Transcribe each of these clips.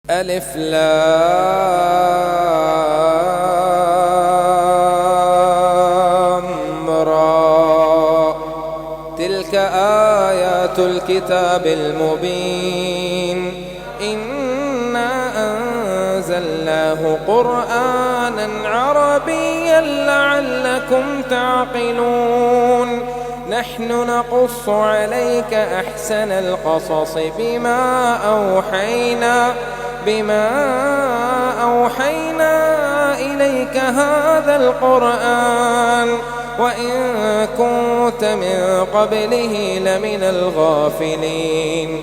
ألف لام را تلك آيات الكتاب المبين إنا أنزلناه قرآنا عربيا لعلكم تعقلون نحن نقص عليك أحسن القصص بما أوحينا إليك هذا القرآن وإن كنت من قبله لمن الغافلين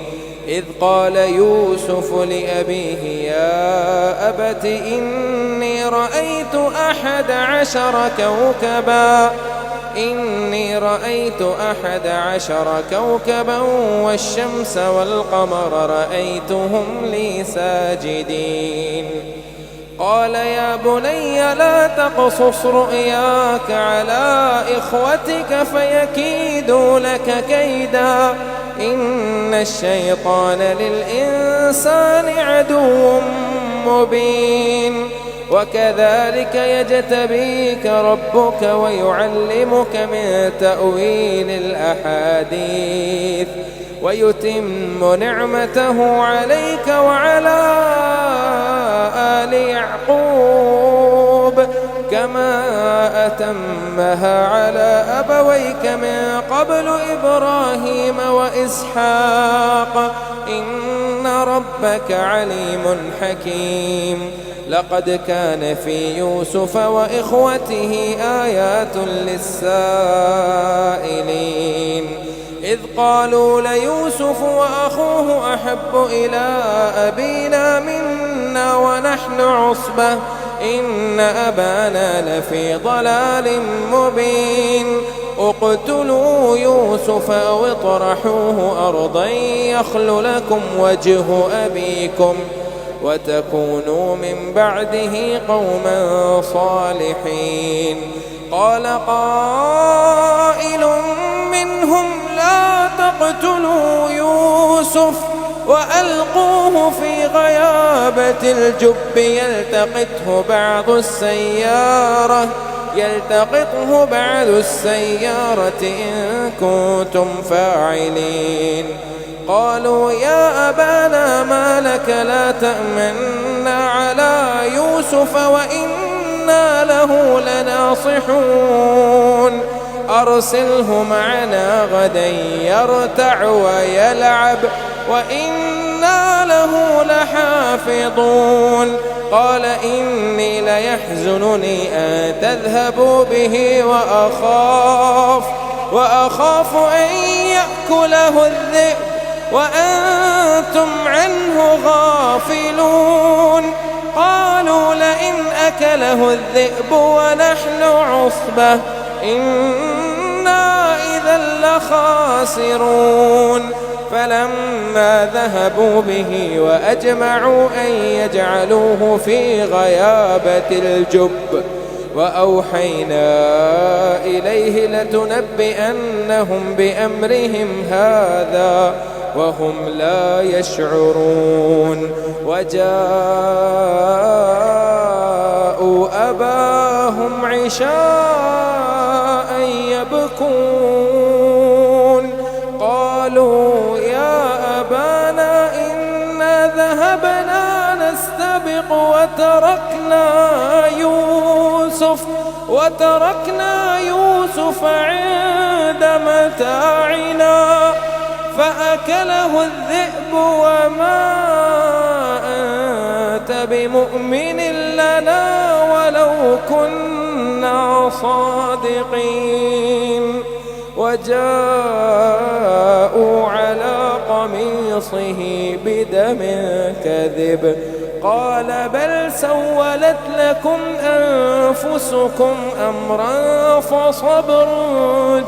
إذ قال يوسف لأبيه يا أبت إني رأيت 11 كوكبا والشمس والقمر رأيتهم لي ساجدين قال يا بني لا تقصص رؤياك على إخوتك فيكيدوا لك كيدا إن الشيطان للإنسان عدو مبين وكذلك يجتبيك ربك ويعلمك من تأويل الأحاديث ويتم نعمته عليك وعلى آل يعقوب كما أتمها على أبويك من قبل إبراهيم وإسحاق إن ربك عليم حكيم لقد كان في يوسف وإخوته آيات للسائلين إذ قالوا ليوسف وأخوه أحب إلى أبينا منا ونحن عصبة إن أبانا لفي ضلال مبين اقتلوا يوسف أو اطرحوه أرضا يخل لكم وجه أبيكم وتكونوا من بعده قوما صالحين قال قائل منهم لا تقتلوا يوسف وألقوه في غيابة الجب يلتقطه بعض السيارة إن كنتم فاعلين قالوا يا أبانا ما لك لا تأمنا على يوسف وإنا له لناصحون أرسله معنا غدا يرتع ويلعب وإنا له لحافظون قال إني ليحزنني أن تذهبوا به وأخاف أن يأكله الذئب وأنتم عنه غافلون قالوا لئن أكله الذئب ونحن عصبة إنا إذا لخاسرون فلما ذهبوا به وأجمعوا أن يجعلوه في غيابة الجب وأوحينا إليه لتنبئنهم بأمرهم هذا وهم لا يشعرون وجاءوا أباهم عشاء يبكون قالوا يا أبانا إنا ذهبنا نستبق وتركنا يوسف عند متاعنا فأكله الذئب وما أنت بمؤمن لنا ولو كنا صادقين وجاءوا على قميصه بدم كذب قال بل سولت لكم أنفسكم أمرا فصبر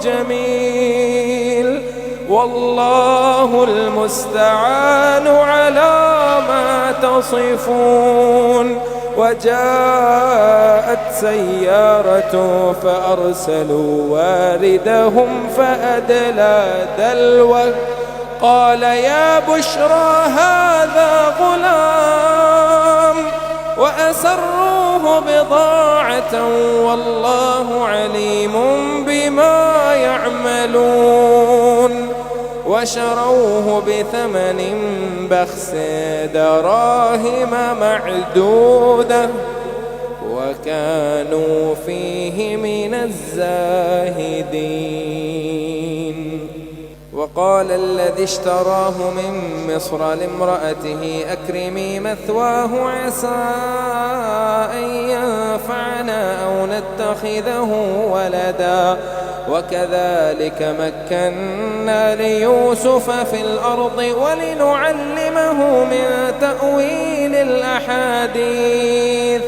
جميل والله المستعان على ما تصفون وجاءت سيارة فأرسلوا واردهم فأدلى دلوه قال يا بشرى هذا غلام وأسروه بضاعة والله عليم بما يعملون وشروه بثمن بخس دراهم معدودة وكانوا فيه من الزاهدين. وقال الذي اشتراه من مصر لامرأته أكرمي مثواه عسى أن ينفعنا أو نتخذه ولدا وكذلك مكنا ليوسف في الأرض ولنعلمه من تأويل الأحاديث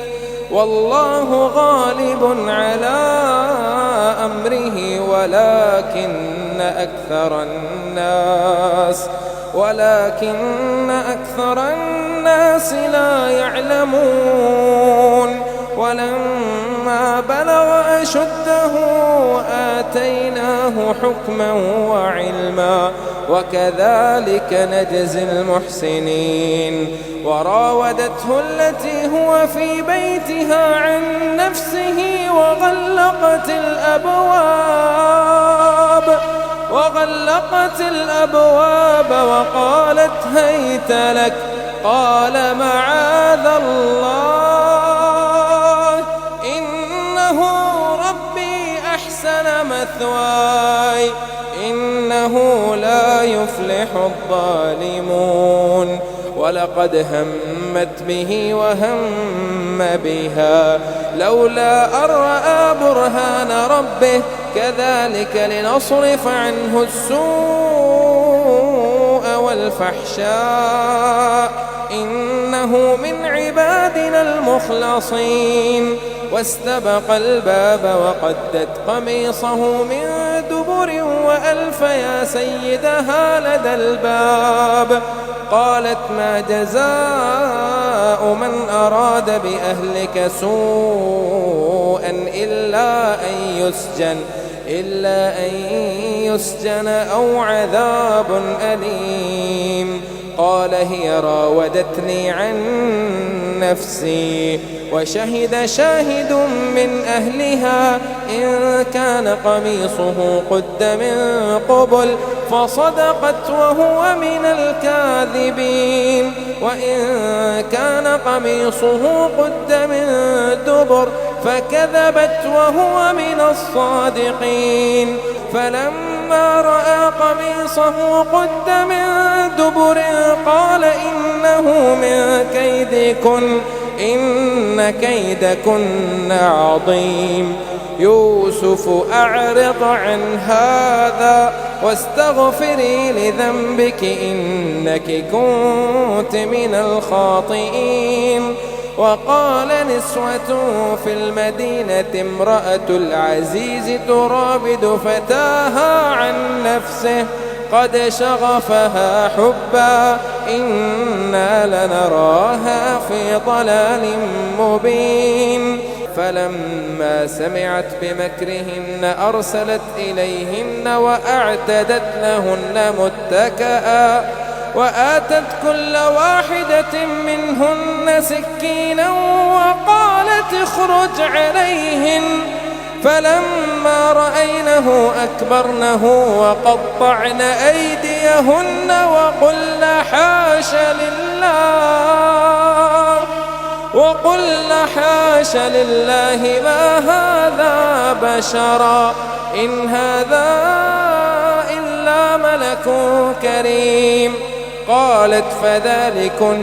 والله غالب على أمره ولكن أكثر الناس لا يعلمون. ولما بلغ أشده آتيناه حكما وعلما وكذلك نجزي المحسنين. وراودته التي هو في بيتها عن نفسه وغلقت الأبواب وقالت هيت لك قال معاذ الله إنه ربي أحسن مثواي إنه لا يفلح الظالمون. ولقد همت به وهم بها لولا أن رأى برهان ربه كذلك لنصرف عنه السوء والفحشاء إنه من عبادنا المخلصين. واستبق الباب وقدت قميصه من دبر وألف يا سيدها لدى الباب. قالت ما جزاء من أراد بأهلك سوءا إلا أن يسجن أو عذاب أليم. قال هي راودتني عن نفسي وشهد شاهد من أهلها إن كان قميصه قد من قبل فصدقت وهو من الكاذبين وإن كان قميصه قد من دبر فكذبت وهو من الصادقين. فلما رأى قميصه قد من دبر قال إنه من كيدكن إن كيدكن عظيم. يوسف أعرض عن هذا واستغفري لذنبك إنك كنت من الخاطئين. وقال نسوة في المدينة امرأة العزيز تراود فتاها عن نفسه قد شغفها حبا إنا لنراها في ضلال مبين. فلما سمعت بمكرهن أرسلت إليهن وأعتدت لهن متكئا وآتت كل واحدة منهن سكينا وقالت اخرج عليهن. فلما رأينه أكبرنه وقطعن أيديهن وقلن حاش لله ما هذا بشرا إن هذا إلا ملك كريم. قالت فذلكن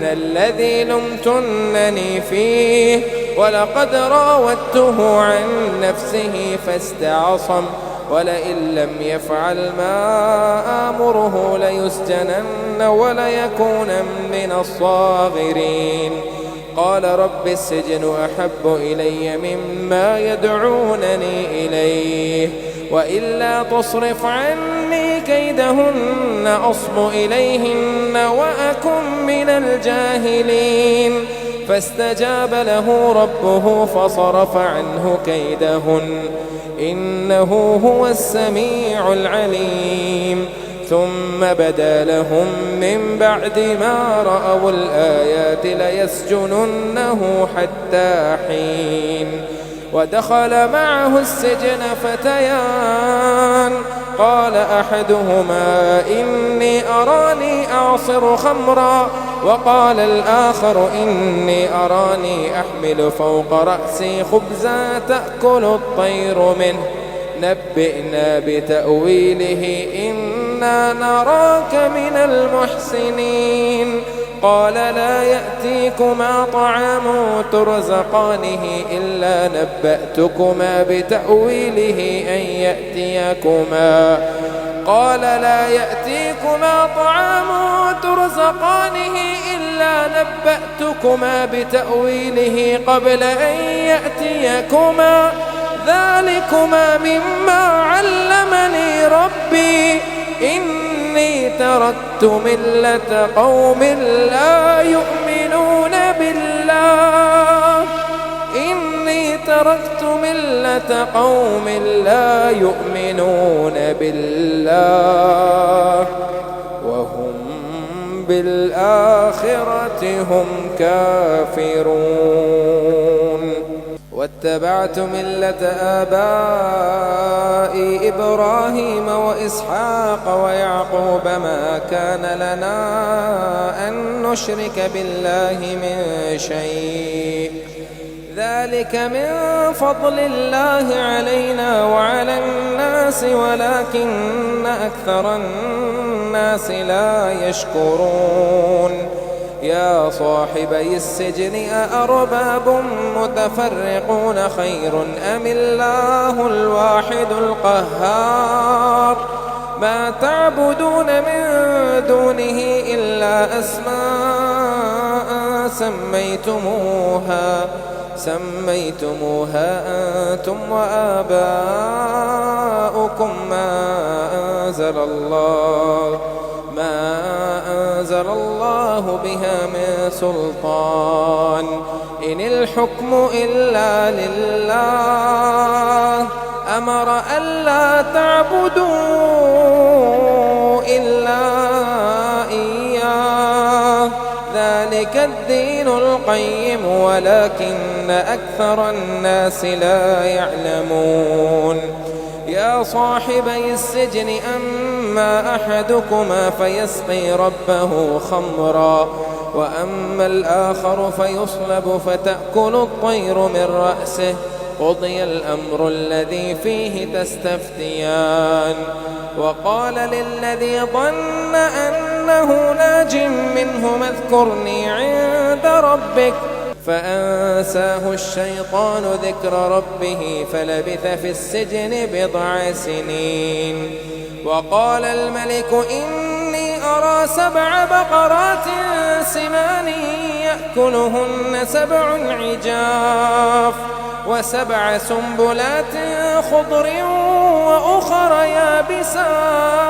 الذي لمتنني فيه ولقد راودته عن نفسه فاستعصم ولئن لم يفعل ما آمره ليسجنن وليكون من الصاغرين. قال رب السجن أحب إلي مما يدعونني إليه وإلا تصرف عني كيدهن أصب إليهن وأكن من الجاهلين. فاستجاب له ربه فصرف عنه كيدهن إنه هو السميع العليم. ثم بدا لهم من بعد ما رأوا الآيات ليسجننه حتى حين. ودخل معه السجن فتيان قال أحدهما إني أراني أعصر خمرا وقال الآخر إني أراني أحمل فوق رأسي خبزا تأكل الطير منه نبئنا بتأويله إنا نراك من المحسنين. قال لا يأتيكما طعام ترزقانه إلا نبأتكما بتأويله قال لا يأتيكما طعام ترزقانه إلا نبأتكما بتأويله قبل أن يأتيكما ذلكما مما علمني ربي إني تركت ملة قوم لا يؤمنون بالله وهم بالآخرة هم كافرون. واتبعت ملة آبائي إبراهيم وإسحاق ويعقوب ما كان لنا أن نشرك بالله من شيء ذلك من فضل الله علينا وعلى الناس ولكن أكثر الناس لا يشكرون. يا صاحبي السجن أأرباب متفرقون خير أم الله الواحد القهار. ما تعبدون من دونه إلا أسماء سميتموها أنتم وآباؤكم ما أنزل الله بها من سلطان إن الحكم إلا لله أمر ألا تعبدوا إلا إياه ذلك الدين القيم ولكن أكثر الناس لا يعلمون. يا صاحبي السجن أما أحدكما فيسقي ربه خمرا وأما الآخر فيصلب فتأكل الطير من رأسه قضي الأمر الذي فيه تستفتيان. وقال للذي ظن أنه ناج منه اذكرني عند ربك فأنساه الشيطان ذكر ربه فلبث في السجن بضع سنين. وقال الملك إني أرى 7 بقرات سمان يأكلهن 7 عجاف و7 سنبلات خضر وأخر يابسات.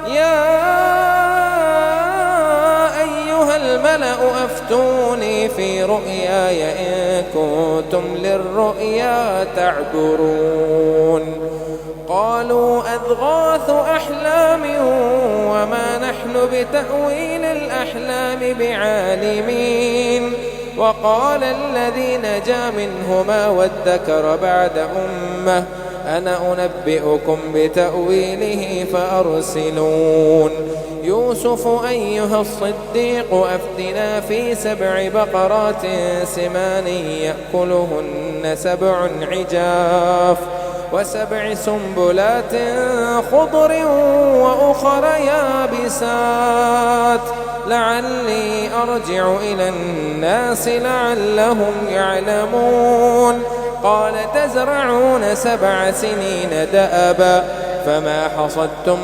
يا أيها الملأ أفتوني في رؤياي إن كنتم للرؤيا تعبرون. قالوا أضغاث أحلام وما نحن بتأويل الأحلام بعالمين. وقال الذي نجا منهما وادكر بعد أمة أنا أنبئكم بتأويله فأرسلون. يوسف أيها الصديق أفتنا في 7 بقرات سمان يأكلهن 7 عجاف و7 سنبلات خضر وأخر يابسات لعلي أرجع إلى الناس لعلهم يعلمون. قال تزرعون 7 سنين دأبا فما حصدتم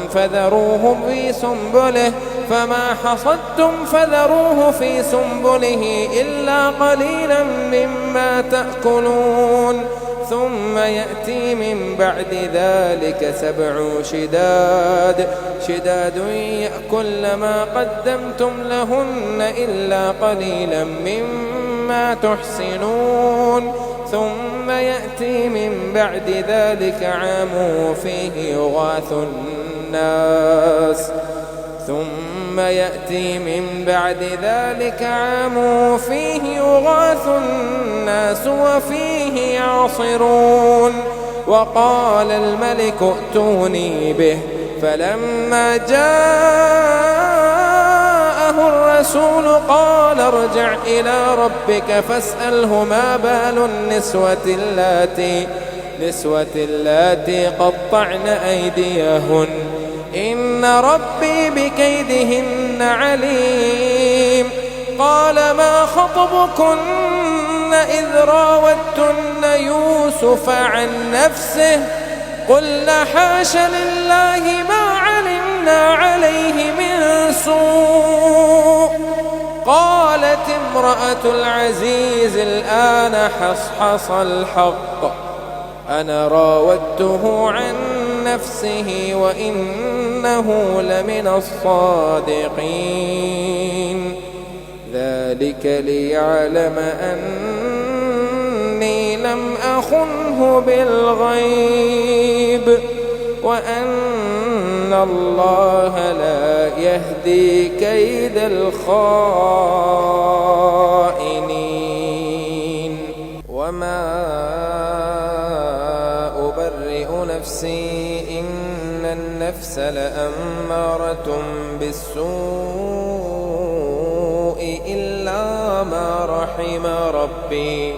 فذروه في سنبله إلا قليلا مما تأكلون. ثم يأتي من بعد ذلك 7 شداد يأكل ما قدمتم لهن إلا قليلا مما تحسنون. ثم يأتي من بعد ذلك عام فيه يغاث الناس ثم يأتي من بعد ذلك عام فيه يغاث الناس وفيه يعصرون. وقال الملك ائتوني به فلما جاءه الرسول قال ارجع إلى ربك فاسأله ما بال النسوة اللاتي قطعن أيديهن إن ربي بكيدهن عليم. قال ما خطبكن إذ راوتن يوسف عن نفسه قلنا حاش لله ما علمنا عليه من سوء. قالت امرأة العزيز الآن حصحص الحق أنا راودته عن نفسه وإنه لمن الصادقين. ذلك ليعلم أني لم أخنه بالغيب وأن الله لا يهدي كيد الخائنين. وما أبرئ نفسي إن النفس لأمارة بالسوء إلا ما رحم ربي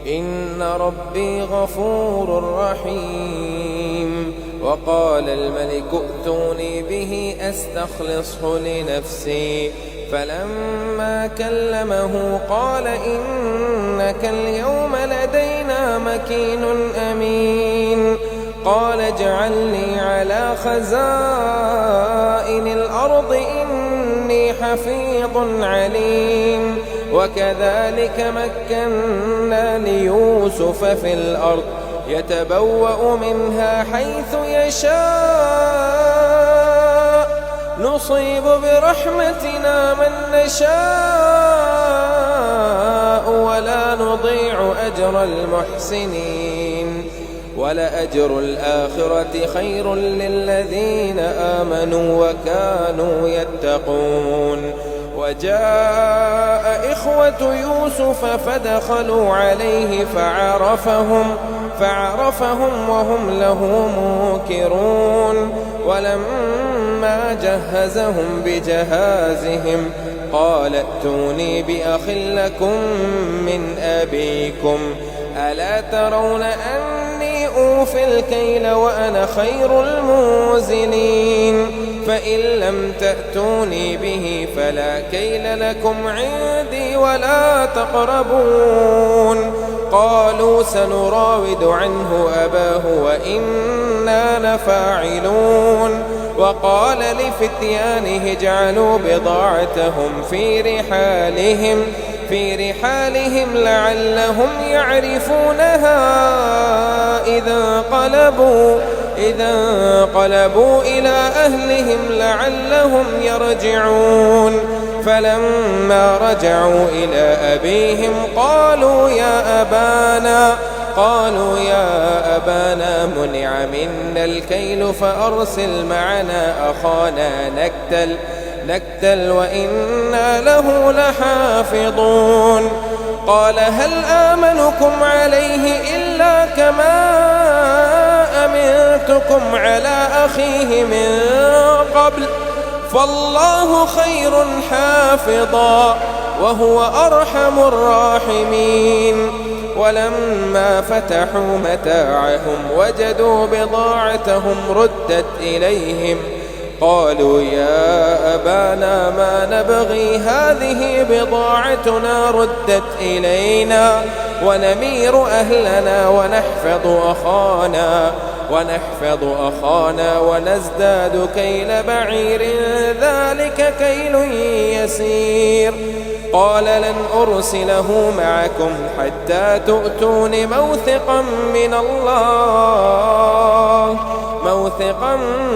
إن ربي غفور رحيم. وقال الملك ائتوني به أستخلصه لنفسي فلما كلمه قال إنك اليوم لدينا مكين أمين. قال اجعلني على خزائن الأرض إني حفيظ عليم. وكذلك مكنا ليوسف في الأرض يتبوأ منها حيث يشاء نصيب برحمتنا من نشاء ولا نضيع أجر المحسنين. ولأجر الآخرة خير للذين آمنوا وكانوا يتقون. وجاء إخوة يوسف فدخلوا عليه فعرفهم وهم له منكرون. ولما جهزهم بجهازهم قال ائتوني بأخ لكم من أبيكم ألا ترون أني أوفي الكيل وأنا خير الموزنين. فإن لم تأتوني به فلا كيل لكم عندي ولا تقربون. قالوا سنراود عنه أباه وإنا لفاعلون. وقال لفتيانه اجعلوا بضاعتهم في رحالهم لعلهم يعرفونها إذا انقلبوا إلى أهلهم لعلهم يرجعون. فلما رجعوا إلى أبيهم قالوا يا أبانا منع منا الكيل فأرسل معنا أخانا نكتل وإنا له لحافظون. قال هل آمنكم عليه إلا كما أمنتكم على أخيه من قبل فالله خير حافظا وهو أرحم الراحمين. ولما فتحوا متاعهم وجدوا بضاعتهم ردت إليهم قالوا يا أبانا ما نبغي هذه بضاعتنا ردت إلينا ونمير أهلنا ونحفظ أخانا ونزداد كيل بعير ذلك كيل يسير. قال لن أرسله معكم حتى تؤتون موثقا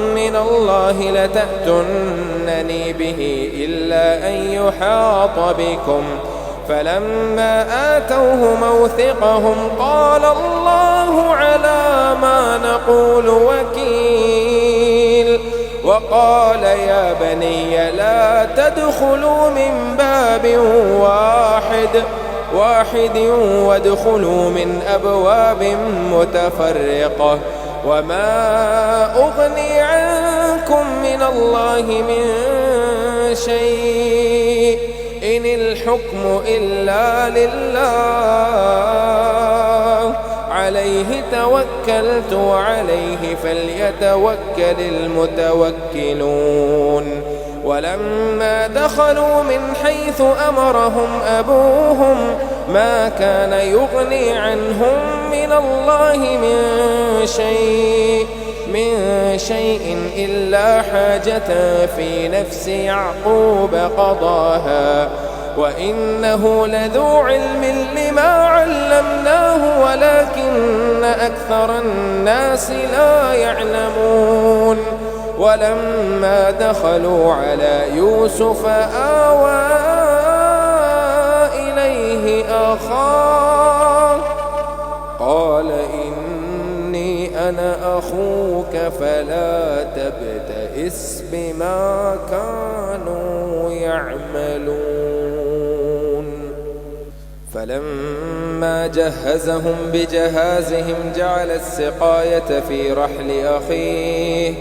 من الله لتأتونني به إلا أن يحاط بكم. فلما آتوه موثقهم قال الله على ما نقول وكيل. وقال يا بني لا تدخلوا من باب واحد وادخلوا من أبواب متفرقة وما أغني عنكم من الله من شيء إن الحكم إلا لله عليه توكلت وعليه فليتوكل المتوكلون. ولما دخلوا من حيث أمرهم أبوهم ما كان يغني عنهم من الله من شيء إلا حاجة في نفس يعقوب قضاها وإنه لذو علم لما علمناه ولكن أكثر الناس لا يعلمون. ولما دخلوا على يوسف آوى إليه أخاه قال إني أنا أخوك فلا تبتئس بما كانوا يعملون. فلما جهزهم بجهازهم جعل السقاية في رحل أخيه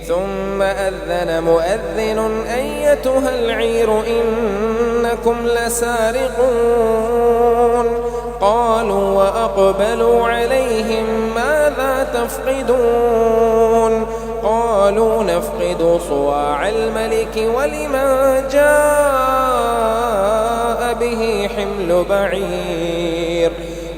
ثم أذن مؤذن أيتها العير إنكم لسارقون. قالوا وأقبلوا عليهم ماذا تفقدون؟ قالوا نفقد صواع الملك ولمن جاء به حمل بعير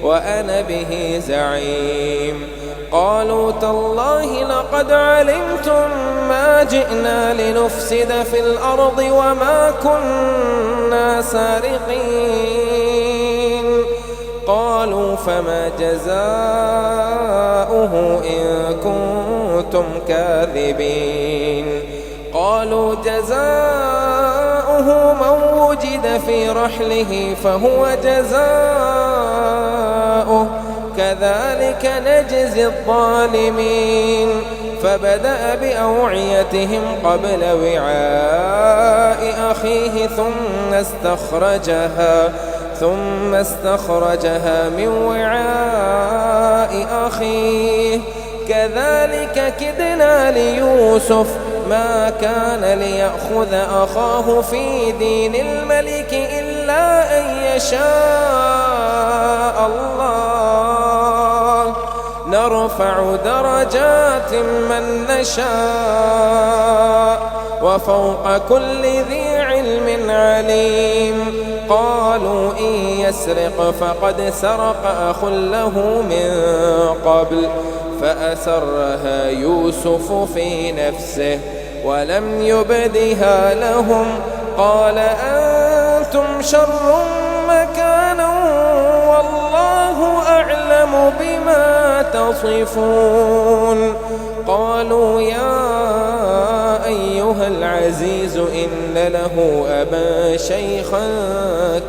وأنا به زعيم. قالوا تالله لقد علمتم ما جئنا لنفسد في الأرض وما كنا سارقين. قالوا فما جزاؤه إن كنتم كاذبين؟ قالوا جزاؤه من وجد في رحله فهو جزاؤه كذلك نجزي الظالمين. فبدأ بأوعيتهم قبل وعاء أخيه ثم استخرجها من وعاء أخيه كذلك كدنا ليوسف ما كان ليأخذ أخاه في دين الملك إلا أن يشاء الله نرفع درجات من نشاء وفوق كل ذي علم عليم. قالوا إن يسرق فقد سرق أخ له من قبل فأسرها يوسف في نفسه ولم يبدها لهم. قال أنتم شر مكانا والله أعلم بما تصفون. قالوا يا أيها العزيز إن له أبا شيخا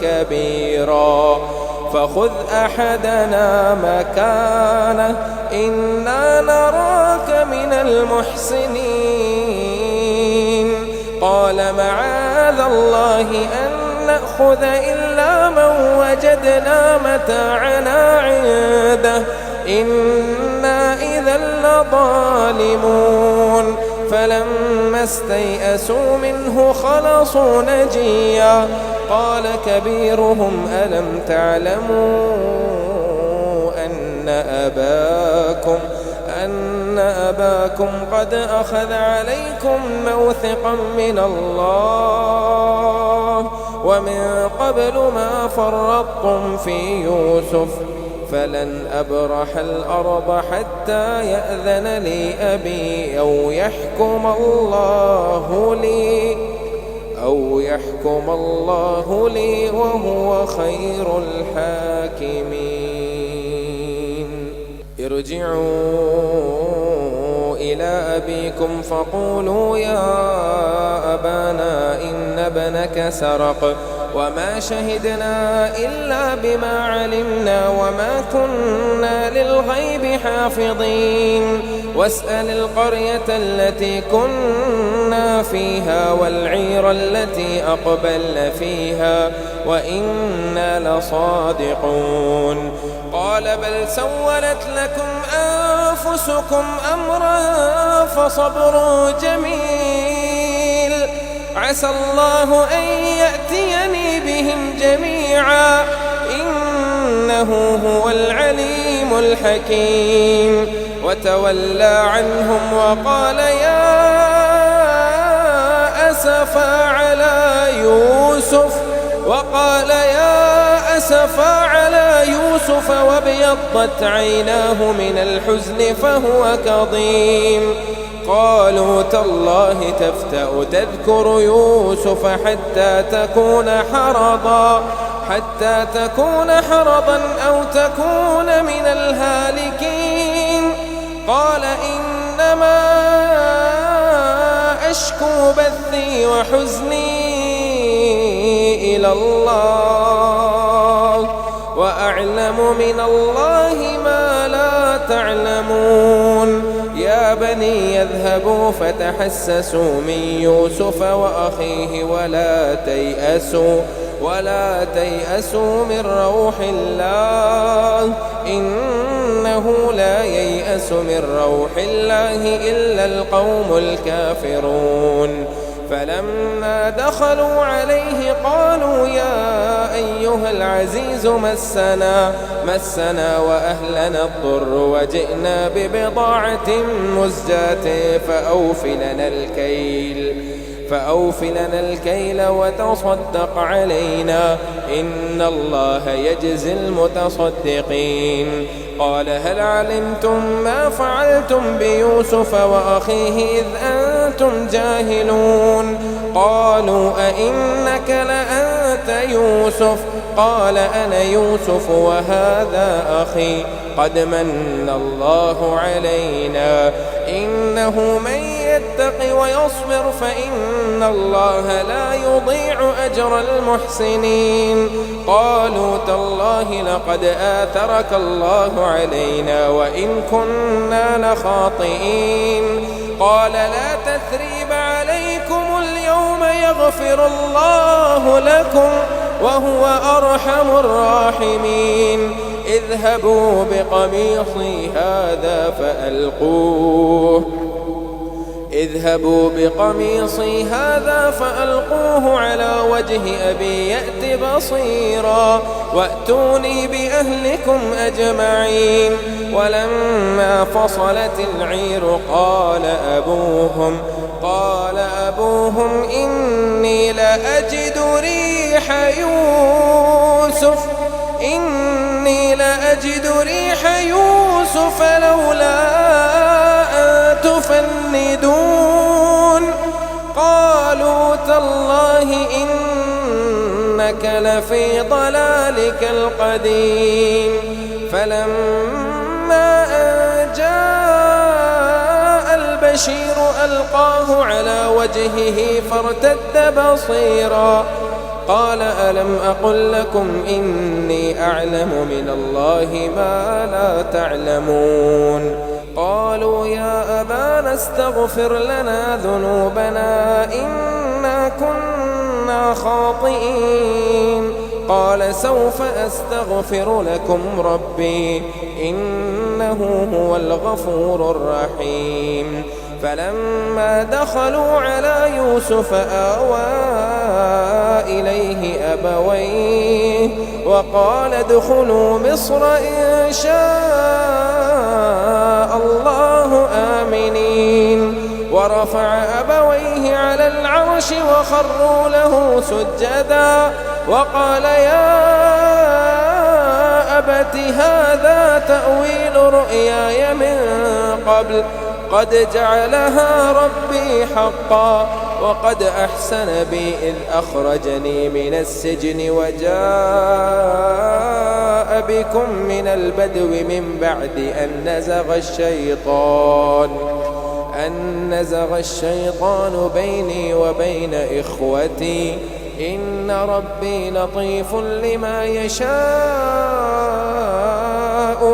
كبيرا فخذ أحدنا مكانه إنا نراك من المحسنين. قال معاذ الله أن نأخذ إلا من وجدنا متاعنا عنده إنا إذا لظالمون. فلما استيئسوا منه خلصوا نجيا. قال كبيرهم ألم تعلموا أن أباكم قد أخذ عليكم موثقا من الله ومن قبل ما فرطتم في يوسف فلن أبرح الأرض حتى يأذن لي أبي أو يحكم الله لي وهو خير الحاكمين. ارجعوا إلى أبيكم فقولوا يا أبانا إن ابنك سرق وما شهدنا إلا بما علمنا وما كنا للغيب حافظين واسأل القرية التي كنا فيها والعير التي أقبلنا فيها وإنا لصادقون قال بل سولت لكم أنفسكم أمرا فصبر جميل عسى الله أن يأتيني بهم جميعا إنه هو العليم الحكيم وتولى عنهم وقال يا أسفا على يوسف وابيضت عيناه من الحزن فهو كظيم قالوا تالله تفتأ تذكر يوسف حتى تكون حرضا أو تكون من الهالكين قال إنما أشكو بثي وحزني إلى الله وأعلم من الله ما لا تعلمون يا بني يذهبوا فتحسسوا من يوسف وأخيه ولا تيأسوا من روح الله إنه لا ييأس من روح الله إلا القوم الكافرون فلما دخلوا عليه قالوا يا أيها العزيز مسنا وأهلنا الضر وجئنا ببضاعة مزجاة فأوف لنا الكيل وتصدق علينا إن الله يجزي المتصدقين قال هل علمتم ما فعلتم بيوسف وأخيه إذ أنتم جاهلون قالوا أئنك لأنت يوسف قال أنا يوسف وهذا أخي قد من الله علينا إنه من يتق ويصبر فإن الله لا يضيع أجر المحسنين قالوا تالله لقد آثرك الله علينا وإن كنا لخاطئين قال لا تثريب عليكم اليوم يغفر الله لكم وهو أرحم الراحمين اذهبوا بقميصي هذا فألقوه على وجه أبي يأت بصيرا وأتوني بأهلكم أجمعين ولما فصلت العير قال أبوهم إني لأجد ريح يوسف لولا أن تفندون قالوا تالله إنك لفي ضلالك القديم فلما أن جاء البشير ألقاه على وجهه فارتد بصيرا قال ألم أقل لكم إني أعلم من الله ما لا تعلمون قالوا يا أبانا استغفر لنا ذنوبنا إنا كنا خاطئين قال سوف أستغفر لكم ربي إنه هو الغفور الرحيم فلما دخلوا على يوسف آوى إليه أبويه وقال ادخلوا مصر إن شاء الله آمنين ورفع أبويه على العرش وخروا له سجدا وقال يا أبت هذا تأويل رؤياي من قبل قد جعلها ربي حقا وقد أحسن بي إذ أخرجني من السجن وجاء بكم من البدو من بعد أن نزغ الشيطان بيني وبين إخوتي إن ربي لطيف لما يشاء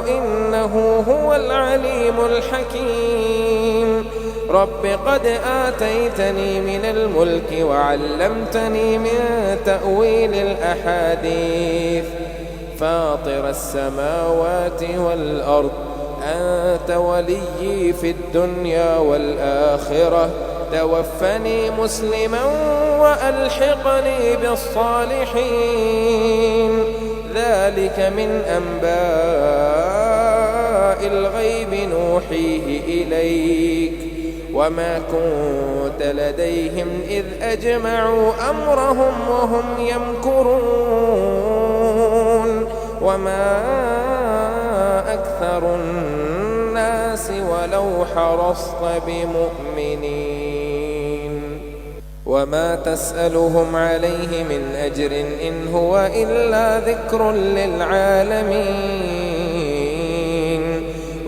إنه هو العليم الحكيم رب قد آتيتني من الملك وعلمتني من تأويل الأحاديث فاطر السماوات والأرض أنت وليي في الدنيا والآخرة توفني مسلما وألحقني بالصالحين ذلك من أنباء الغيب نوحيه إليك وما كنت لديهم إذ أجمعوا أمرهم وهم يمكرون وما أكثر الناس ولو حرصت بمؤمنين وما تسألهم عليه من أجر إن هو إلا ذكر للعالمين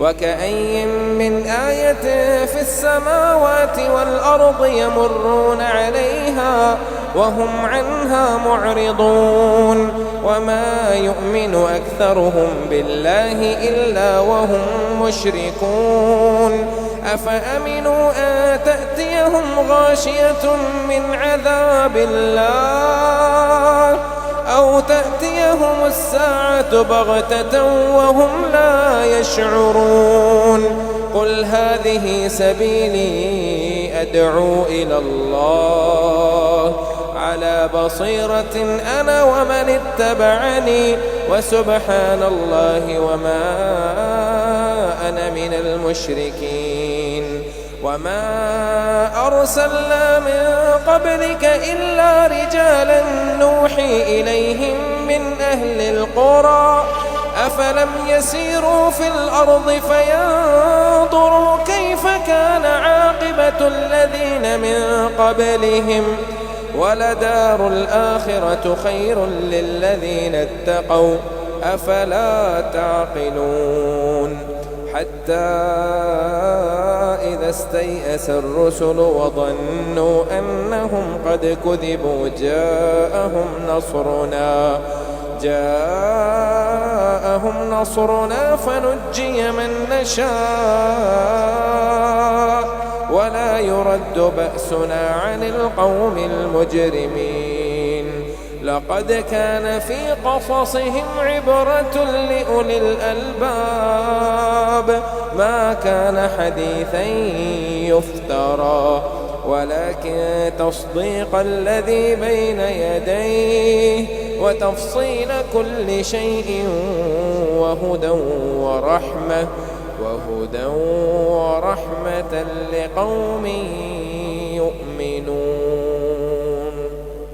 وكأي من آية في السماوات والأرض يمرون عليها وهم عنها معرضون وما يؤمن أكثرهم بالله إلا وهم مشركون أفأمنوا أن تأتيهم غاشية من عذاب الله أو تأتيهم الساعة بغتة وهم لا يشعرون قل هذه سبيلي أدعو إلى الله على بصيرة أنا ومن اتبعني وسبحان الله وما أنا من المشركين وما أرسلنا من قبلك إلا رجالا نوحي إليهم من أهل القرى أفلم يسيروا في الأرض فينظروا كيف كان عاقبة الذين من قبلهم ولدار الآخرة خير للذين اتقوا أفلا تعقلون حتى إذا استيأس الرسل وظنوا أنهم قد كذبوا جاءهم نصرنا فنجي من نشاء ولا يرد بأسنا عن القوم المجرمين لقد كان في قصصهم عبرة لأولي الألباب ما كان حديثا يفترى ولكن تصديق الذي بين يديه وتفصيل كل شيء وهدى ورحمة لقوم